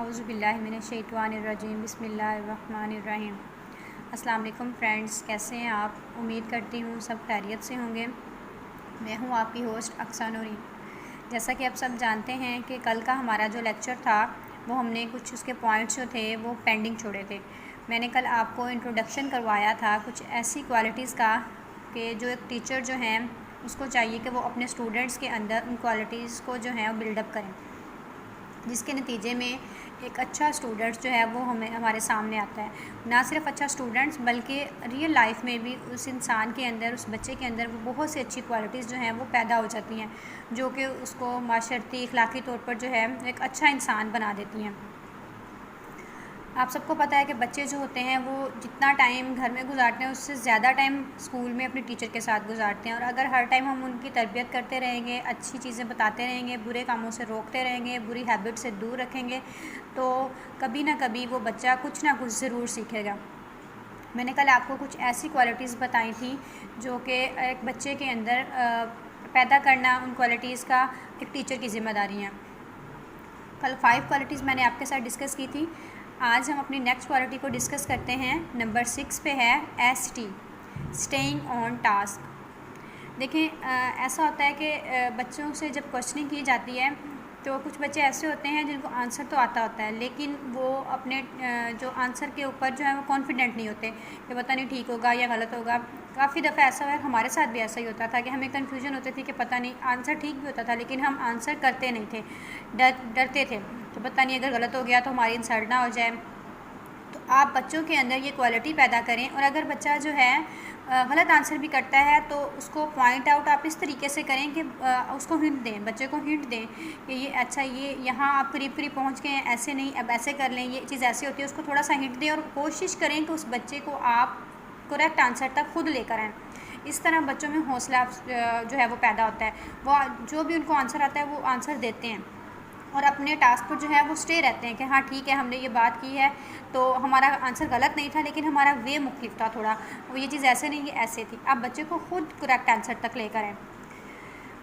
औज़ुबिल्लाहि मिनश्शैतानिर्रजीम बिस्मिल्लाहिर्रहमानिर्रहीम। अस्सलाम वालेकुम फ्रेंड्स, कैसे हैं आप? उम्मीद करती हूँ सब खैरियत से होंगे। मैं हूँ आपकी होस्ट अक्सा नूरी। जैसा कि आप सब जानते हैं कि कल का हमारा जो लेक्चर था वो हमने कुछ उसके पॉइंट्स जो थे वो पेंडिंग छोड़े थे। मैंने कल आपको इंट्रोडक्शन करवाया था कुछ ऐसी क्वालिटीज़ का कि जो एक टीचर जो हैं उसको चाहिए कि वो अपने स्टूडेंट्स के अंदर उन क्वालिटीज़ को जो है वो बिल्डअप करें, जिसके नतीजे में एक अच्छा स्टूडेंट्स जो है वो हमारे सामने आता है। ना सिर्फ अच्छा स्टूडेंट्स बल्कि रियल लाइफ में भी उस इंसान के अंदर, उस बच्चे के अंदर वो बहुत सी अच्छी क्वालिटीज़ जो हैं वो पैदा हो जाती हैं, जो कि उसको माशरती अखलाकी तौर पर जो है एक अच्छा इंसान बना देती हैं। आप सबको पता है कि बच्चे जो होते हैं वो जितना टाइम घर में गुजारते हैं उससे ज़्यादा टाइम स्कूल में अपने टीचर के साथ गुजारते हैं, और अगर हर टाइम हम उनकी तरबियत करते रहेंगे, अच्छी चीज़ें बताते रहेंगे, बुरे कामों से रोकते रहेंगे, बुरी हैबिट से दूर रखेंगे, तो कभी ना कभी वो बच्चा कुछ ना कुछ ज़रूर सीखेगा। मैंने कल आपको कुछ ऐसी क्वालिटीज़ बताई थी जो कि एक बच्चे के अंदर पैदा करना, उन क्वालिटीज़ का एक टीचर की ज़िम्मेदारी है। कल 5 क्वालिटीज़ मैंने आपके साथ डिस्कस की थी। आज हम अपनी नेक्स्ट क्वालिटी को डिस्कस करते हैं। नंबर 6 पे है ST, स्टेइंग ऑन टास्क। देखें, ऐसा होता है कि बच्चों से जब क्वेश्चनिंग की जाती है तो कुछ बच्चे ऐसे होते हैं जिनको आंसर तो आता होता है, लेकिन वो अपने जो आंसर के ऊपर जो है वो कॉन्फिडेंट नहीं होते कि पता नहीं ठीक होगा या गलत होगा। काफ़ी दफ़ा ऐसा हुआ है, हमारे साथ भी ऐसा ही होता था कि हमें कन्फ्यूजन होती थी कि पता नहीं, आंसर ठीक भी होता था लेकिन हम आंसर करते नहीं थे, डरते थे कि पता नहीं अगर गलत हो गया तो हमारी इंसल्ट ना हो जाए। तो आप बच्चों के अंदर ये क्वालिटी पैदा करें, और अगर बच्चा जो है गलत आंसर भी करता है तो उसको पॉइंट आउट आप इस तरीके से करें कि उसको हिंट दें, बच्चे को हिंट दें कि ये अच्छा, ये यहाँ आप करीब करीब पहुँच गए हैं, ऐसे नहीं, अब ऐसे कर लें, ये चीज़ ऐसी होती है, उसको थोड़ा सा हिंट दें और कोशिश करें कि उस बच्चे को आप करेक्ट आंसर तक खुद लेकर आएँ। इस तरह बच्चों में हौसला जो है वो पैदा होता है, वो जो भी उनको आंसर आता है वो आंसर देते हैं और अपने टास्क पर जो है वो स्टे रहते हैं कि हाँ ठीक है, हमने ये बात की है तो हमारा आंसर गलत नहीं था लेकिन हमारा वे मुख्तलिफ था, थोड़ा वो ये चीज़ ऐसे नहीं, ये ऐसे थी। आप बच्चे को खुद करेक्ट आंसर तक लेकर आएँ।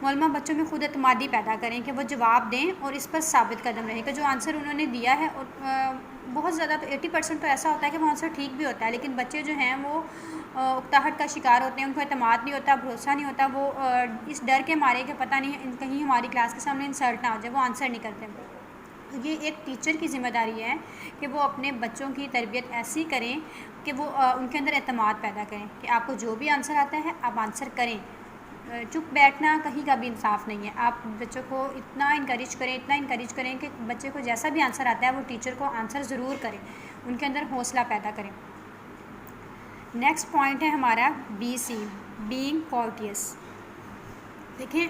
मौलमा बच्चों में खुद एतमादी पैदा करें कि वो जवाब दें और इस पर साबित कदम रहें कि जो आंसर उन्होंने दिया है, और बहुत ज़्यादा तो 80% तो ऐसा होता है कि वो आंसर ठीक भी होता है, लेकिन बच्चे जो हैं वो उकताहट का शिकार होते हैं, उनको एतमाद नहीं होता, भरोसा नहीं होता, वो इस डर के मारे कि पता नहीं कहीं हमारी क्लास के सामने इंसल्ट ना हो जाए, वो आंसर नहीं करते। तो ये एक टीचर की ज़िम्मेदारी है कि वो अपने बच्चों की तरबियत ऐसी करें कि वो उनके अंदर एतमाद पैदा करें कि आपको जो भी आंसर आता है आप आंसर करें। चुप बैठना कहीं का भी इंसाफ नहीं है। आप बच्चों को इतना इनकरेज करें, इतना इनकरेज करें कि बच्चे को जैसा भी आंसर आता है वो टीचर को आंसर ज़रूर करें, उनके अंदर हौसला पैदा करें। नेक्स्ट पॉइंट है हमारा BC, बीइंग कोर्टियस। देखें,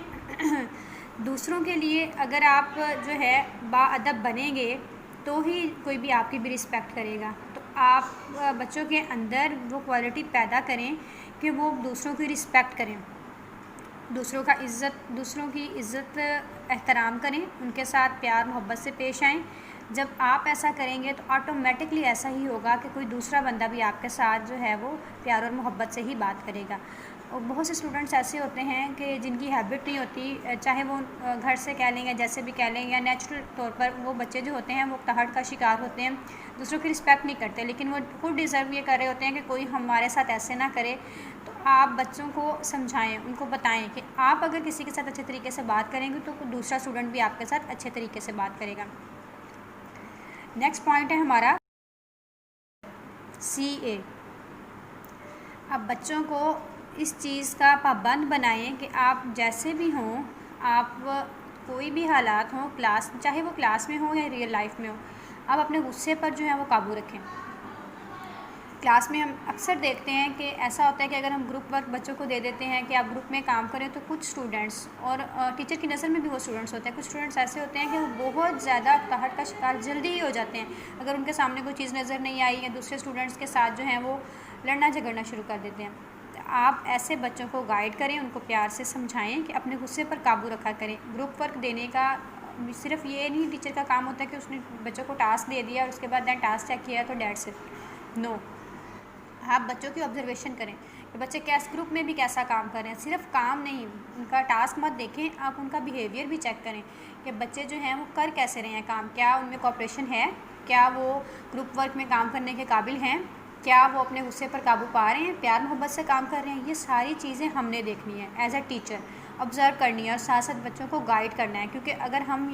दूसरों के लिए अगर आप जो है बाअदब बनेंगे तो ही कोई भी आपकी भी रिस्पेक्ट करेगा। तो आप बच्चों के अंदर वो क्वालिटी पैदा करें कि वो दूसरों की रिस्पेक्ट करें, दूसरों की इज़्ज़त एहतराम करें, उनके साथ प्यार मोहब्बत से पेश आएँ। जब आप ऐसा करेंगे तो ऑटोमेटिकली ऐसा ही होगा कि कोई दूसरा बंदा भी आपके साथ जो है वो प्यार और मोहब्बत से ही बात करेगा। और बहुत से स्टूडेंट्स ऐसे होते हैं कि जिनकी हैबिट नहीं होती, चाहे वो घर से कह लें या जैसे भी कह लें या नेचुरल तौर पर, वो बच्चे जो होते हैं वो तहड़ का शिकार होते हैं, दूसरों की रिस्पेक्ट नहीं करते, लेकिन वो खुद डिज़र्व ये कर रहे होते हैं कि कोई हमारे साथ ऐसे ना करे। तो आप बच्चों को समझाएं, उनको बताएं कि आप अगर किसी के साथ अच्छे तरीके से बात करेंगे तो दूसरा स्टूडेंट भी आपके साथ अच्छे तरीके से बात करेगा। नेक्स्ट पॉइंट है हमारा CA। अब बच्चों को इस चीज़ का पाबंद बनाएं कि आप जैसे भी हों, आप कोई भी हालात हों, क्लास, चाहे वो क्लास में हो या रियल लाइफ में हो, आप अपने गुस्से पर जो है वो काबू रखें। क्लास में हम अक्सर देखते हैं कि ऐसा होता है कि अगर हम ग्रुप वर्क बच्चों को दे देते हैं कि आप ग्रुप में काम करें, तो कुछ स्टूडेंट्स, और टीचर की नज़र में भी वो स्टूडेंट्स होते हैं, कुछ स्टूडेंट्स ऐसे होते हैं कि वो बहुत ज़्यादा तहट का शिकार जल्दी ही हो जाते हैं। अगर उनके सामने कोई चीज़ नज़र नहीं आई या दूसरे स्टूडेंट्स के साथ जो हैं वो लड़ना झगड़ना शुरू कर देते हैं। तो आप ऐसे बच्चों को गाइड करें, उनको प्यार से समझाएँ कि अपने गुस्से पर काबू रखा करें। ग्रुप वर्क देने का सिर्फ ये नहीं टीचर का काम होता है कि उसने बच्चों को टास्क दे दिया और उसके बाद दैन टास्क चेक किया तो डेट्स इट, नो। आप बच्चों की ऑब्जर्वेशन करें कि बच्चे कैस ग्रुप में भी कैसा काम कर रहे हैं। सिर्फ काम नहीं, उनका टास्क मत देखें, आप उनका बिहेवियर भी चेक करें कि बच्चे जो हैं वो कर कैसे रहे हैं काम, क्या उनमें कोऑपरेशन है, क्या वो ग्रुप वर्क में काम करने के काबिल हैं, क्या वो अपने गुस्से पर काबू पा रहे हैं, प्यार मोहब्बत से काम कर रहे हैं। ये सारी चीज़ें हमने देखनी है, एज अ टीचर ऑब्ज़र्व करनी है और साथ साथ बच्चों को गाइड करना है। क्योंकि अगर हम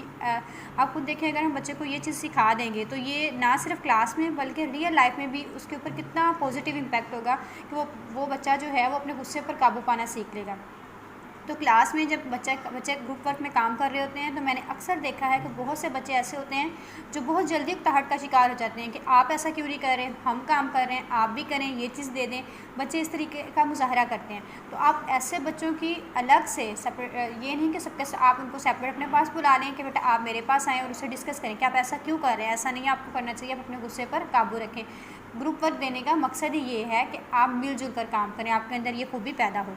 आप खुद देखें, अगर हम बच्चे को ये चीज़ सिखा देंगे तो ये ना सिर्फ क्लास में बल्कि रियल लाइफ में भी उसके ऊपर कितना पॉजिटिव इम्पैक्ट होगा कि वो बच्चा जो है वो अपने गुस्से पर काबू पाना सीख लेगा। तो क्लास में जब बच्चे ग्रुप वर्क में काम कर रहे होते हैं तो मैंने अक्सर देखा है कि बहुत से बच्चे ऐसे होते हैं जो बहुत जल्दी उकताहट का शिकार हो जाते हैं कि आप ऐसा क्यों नहीं कर रहे हैं, हम काम कर रहे हैं, आप भी करें, ये चीज़ दे दें। बच्चे इस तरीके का मुजाहरा करते हैं। तो आप ऐसे बच्चों की अलग से सेपरेट, ये नहीं कि सबके आप उनको सेपरेट अपने पास बुला लें कि बेटा आप मेरे पास आएँ और उससे डिस्कस करें कि आप ऐसा क्यों कर रहे हैं। ऐसा नहीं आपको करना चाहिए, आप अपने गुस्से पर काबू रखें। ग्रुप वर्क देने का मकसद ही ये है कि आप मिलजुल कर काम करें, आपके अंदर ये खूबी पैदा हो।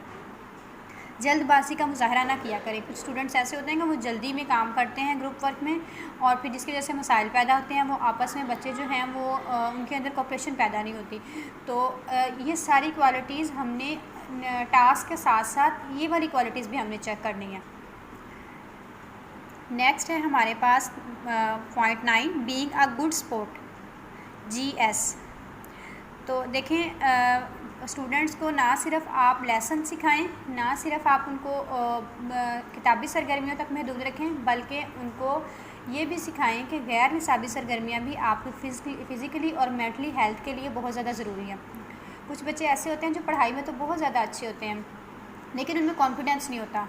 जल्दबाजी का मुजाहरा ना किया करें। कुछ स्टूडेंट्स ऐसे होते हैं कि वो जल्दी में काम करते हैं ग्रुप वर्क में और फिर जिसकी वजह से मसाइल पैदा होते हैं। वो आपस में बच्चे जो हैं वो उनके अंदर कोऑपरेशन पैदा नहीं होती। तो ये सारी क्वालिटीज़ हमने टास्क के साथ साथ ये वाली क्वालिटीज़ भी हमने चेक करनी है। नेक्स्ट है हमारे पास point 9, being a good sport, GS। तो देखें, स्टूडेंट्स को ना सिर्फ आप लेसन सिखाएं, ना सिर्फ आप उनको किताबी सरगर्मियों तक महदूद रखें, बल्कि उनको ये भी सिखाएं कि गैर निसाबी सरगर्मियाँ भी आपकी फ़िज़िकली और मेंटली हेल्थ के लिए बहुत ज़्यादा ज़रूरी है। कुछ बच्चे ऐसे होते हैं जो पढ़ाई में तो बहुत ज़्यादा अच्छे होते हैं लेकिन उनमें कॉन्फिडेंस नहीं होता,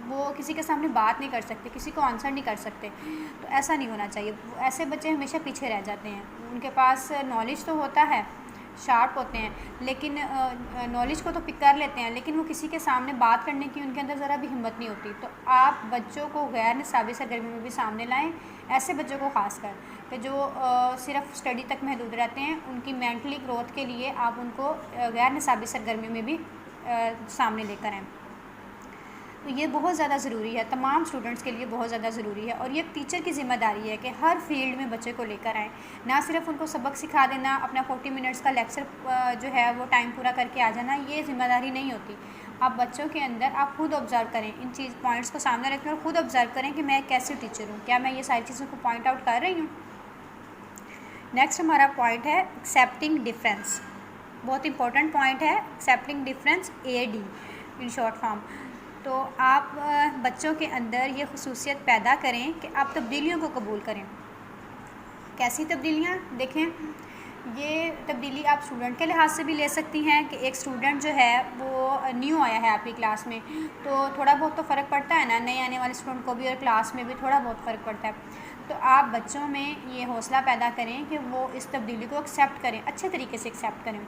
वो किसी के सामने बात नहीं कर सकते, किसी को आंसर नहीं कर सकते। तो ऐसा नहीं होना चाहिए। ऐसे बच्चे हमेशा पीछे रह जाते हैं। उनके पास नॉलेज तो होता है, शार्प होते हैं, लेकिन नॉलेज को तो पिक कर लेते हैं, लेकिन वो किसी के सामने बात करने की उनके अंदर ज़रा भी हिम्मत नहीं होती। तो आप बच्चों को गैर निसाबी सरगर्मी में भी सामने लाएं, ऐसे बच्चों को ख़ास कर कि जो सिर्फ स्टडी तक महदूद रहते हैं। उनकी मेंटली ग्रोथ के लिए आप उनको गैर निसाबी सरगर्मी में भी सामने लेकर आएँ। तो ये बहुत ज़्यादा ज़रूरी है, तमाम स्टूडेंट्स के लिए बहुत ज़्यादा ज़रूरी है। और ये टीचर की ज़िम्मेदारी है कि हर फील्ड में बच्चे को लेकर आएँ, ना सिर्फ उनको सबक सिखा देना, अपना 40 मिनट्स का लेक्चर जो है वो टाइम पूरा करके आ जाना, ये ज़िम्मेदारी नहीं होती। आप बच्चों के अंदर आप खुद ऑब्ज़र्व करें, इन चीज़ पॉइंट्स को सामने रखें और ख़ुद ऑब्ज़र्व करें कि मैं कैसे टीचर हूँ, क्या मैं ये सारी चीज़ों को पॉइंट आउट कर रही हूँ। नेक्स्ट हमारा पॉइंट है एक्सेप्टिंग डिफरेंस। बहुत इंपॉर्टेंट पॉइंट है accepting difference, AD in short form. तो आप बच्चों के अंदर ये खसूसियत पैदा करें कि आप तब्दीलियों को कबूल करें। कैसी तब्दीलियाँ? देखें, ये तब्दीली आप स्टूडेंट के लिहाज से भी ले सकती हैं कि एक स्टूडेंट जो है वो न्यू आया है आपकी क्लास में, तो थोड़ा बहुत तो फ़र्क पड़ता है ना, नए आने वाले स्टूडेंट को भी और क्लास में भी थोड़ा बहुत फ़र्क पड़ता है। तो आप बच्चों में ये हौसला पैदा करें कि वो इस तब्दीली को एक्सेप्ट करें, अच्छे तरीके से एक्सेप्ट करें।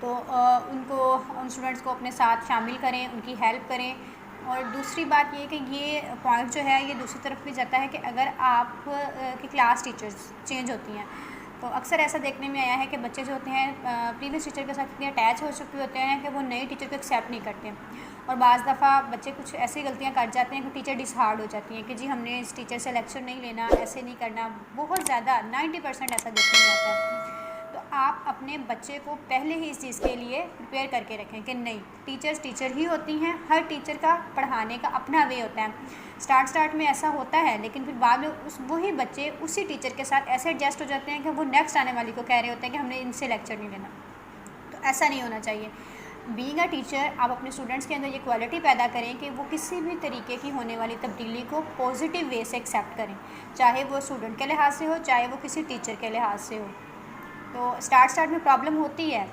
तो उन स्टूडेंट्स को अपने साथ शामिल करें, उनकी हेल्प करें। और दूसरी बात ये कि ये पॉइंट जो है ये दूसरी तरफ भी जाता है कि अगर आप की क्लास टीचर्स चेंज होती हैं तो अक्सर ऐसा देखने में आया है कि बच्चे जो होते हैं प्रीवियस टीचर के साथ इतने अटैच हो चुके होते हैं कि वो नए टीचर को एक्सेप्ट नहीं करते। और बाज़ दफ़ा बच्चे कुछ ऐसी गलतियाँ कर जाते हैं कि टीचर डिसहार्ड हो जाती हैं कि जी हमने इस टीचर से लेक्चर नहीं लेना, ऐसे नहीं करना। बहुत ज़्यादा 90% ऐसा देखने में आता है। तो आप अपने बच्चे को पहले ही इस चीज़ के लिए प्रिपेयर करके रखें कि नहीं, टीचर्स टीचर ही होती हैं, हर टीचर का पढ़ाने का अपना वे होता है। स्टार्ट में ऐसा होता है, लेकिन फिर बाद में वही बच्चे उसी टीचर के साथ ऐसे एडजस्ट हो जाते हैं कि वो नेक्स्ट आने वाली को कह रहे होते हैं कि हमने इनसे लेक्चर नहीं लेना। तो ऐसा नहीं होना चाहिए। बीइंग अ टीचर आप अपने स्टूडेंट्स के अंदर ये क्वालिटी पैदा करें कि वो किसी भी तरीके की होने वाली तब्दीली को पॉजिटिव वे से एक्सेप्ट करें, चाहे वो स्टूडेंट के लिहाज से हो, चाहे वो किसी टीचर के लिहाज से हो। तो स्टार्ट में प्रॉब्लम होती है,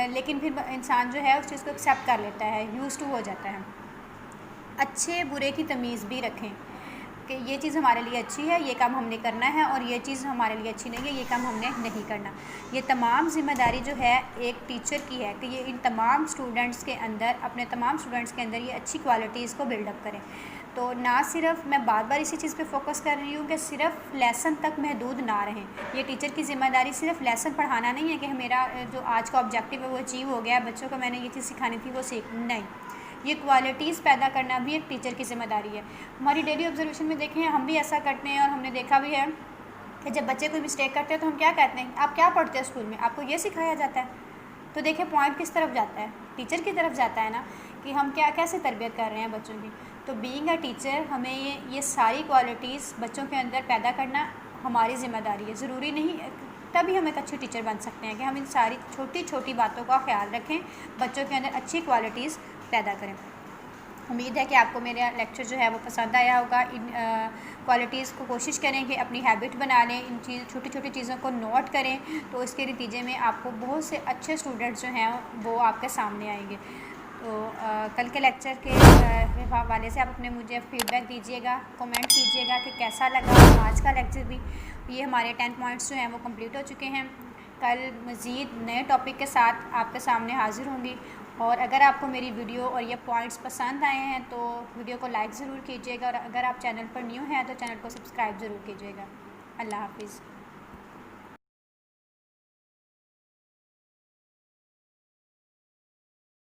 लेकिन फिर इंसान जो है उस चीज़ को एक्सेप्ट कर लेता है, यूज़ टू हो जाता है। अच्छे बुरे की तमीज़ भी रखें कि ये चीज़ हमारे लिए अच्छी है, ये काम हमने करना है, और ये चीज़ हमारे लिए अच्छी नहीं है, ये काम हमने नहीं करना। ये तमाम ज़िम्मेदारी जो है एक टीचर की है कि ये इन तमाम स्टूडेंट्स के अंदर, अपने तमाम स्टूडेंट्स के अंदर ये अच्छी क्वालिटीज़ को बिल्डअप करें। तो ना सिर्फ मैं बार बार इसी चीज़ पे फोकस कर रही हूँ कि सिर्फ लेसन तक महदूद ना रहें। ये टीचर की ज़िम्मेदारी सिर्फ लेसन पढ़ाना नहीं है कि मेरा जो आज का ऑब्जेक्टिव है वो अचीव हो गया, बच्चों को मैंने ये चीज़ सिखानी थी वो सीख नहीं। ये क्वालिटीज़ पैदा करना भी एक टीचर की ज़िम्मेदारी है। हमारी डेली ऑब्जर्वेशन में देखें, हम भी ऐसा करते हैं और हमने देखा भी है कि जब बच्चे कोई मिस्टेक करते हैं तो हम क्या कहते हैं, आप क्या पढ़ते हैं स्कूल में, आपको ये सिखाया जाता है। तो देखिए पॉइंट किस तरफ जाता है, टीचर की तरफ जाता है ना, कि हम कैसे तरबियत कर रहे हैं बच्चों की। तो बीइंग अ टीचर हमें ये सारी क्वालिटीज़ बच्चों के अंदर पैदा करना हमारी ज़िम्मेदारी है। ज़रूरी नहीं, तभी हम एक अच्छे टीचर बन सकते हैं कि हम इन सारी छोटी छोटी बातों का ख्याल रखें, बच्चों के अंदर अच्छी क्वालिटीज़ पैदा करें। उम्मीद है कि आपको मेरा लेक्चर जो है वो पसंद आया होगा। इन क्वालिटीज़ को कोशिश करें कि अपनी हैबिट बना लें, इन छोटी छोटी चीज़ों को नोट करें, तो इसके नतीजे में आपको बहुत से अच्छे स्टूडेंट्स जो हैं वो आपके सामने आएंगे। तो कल के लेक्चर के हवाले से आप अपने मुझे फ़ीडबैक दीजिएगा, कमेंट कीजिएगा कि कैसा लगा आज का लेक्चर भी। ये हमारे 10 पॉइंट्स जो हैं वो कंप्लीट हो चुके हैं। कल मज़ीद नए टॉपिक के साथ आपके सामने हाज़िर होंगी। और अगर आपको मेरी वीडियो और ये पॉइंट्स पसंद आए हैं तो वीडियो को लाइक ज़रूर कीजिएगा, और अगर आप चैनल पर न्यू हैं तो चैनल को सब्सक्राइब ज़रूर कीजिएगा। अल्लाह हाफ़िज़।